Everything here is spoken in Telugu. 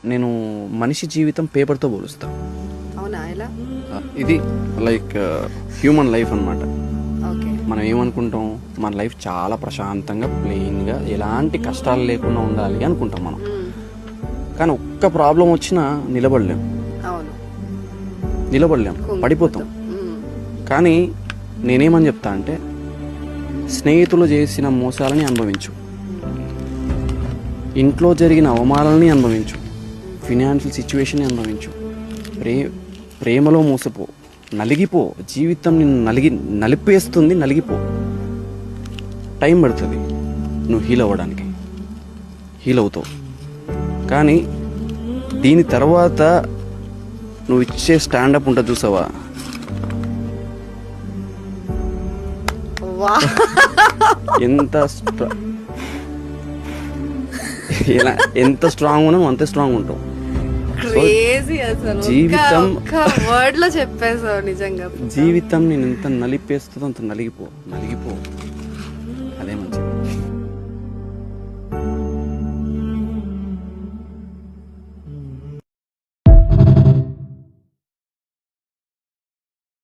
నేను మనిషి జీవితం పేపర్తో పోలుస్తా. అవునా? ఎలా? ఇది లైక్ హ్యూమన్ లైఫ్ అన్నమాట. ఓకే. మనం ఏమనుకుంటాం, మన లైఫ్ చాలా ప్రశాంతంగా ప్లెయిన్గా ఎలాంటి కష్టాలు లేకుండా ఉండాలి అనుకుంటాం మనం. కానీ ఒక్క ప్రాబ్లం వచ్చినా నిలబడలేం, అవును, నిలబడలేం, పడిపోతాం. కానీ నేనేమని చెప్తా అంటే, స్నేహితులు చేసిన మోసాలని అనుభవించు, ఇంట్లో జరిగిన అవమానాలని అనుభవించు, ఫినాన్షియల్ సిచ్యువేషన్ అనుభవించు, ప్రేమలో మోసపో, నలిగిపో. జీవితం నిన్ను నలిపేస్తుంది, నలిగిపో. టైం పడుతుంది నువ్వు హీల్ అవ్వడానికి, హీల్ అవుతావు. కానీ దీని తర్వాత నువ్వు ఇచ్చే స్టాండప్ ఉంటుంది చూసావా, ఎంత స్ట్రాంగ్ ఉన్నావు అంతే స్ట్రాంగ్ ఉంటావు. జీవితం వర్డ్ లో చెప్పేసావు నిజంగా. జీవితం నేను ఎంత నలిపేస్తుందో అంత నలిగిపో, నలిగిపో.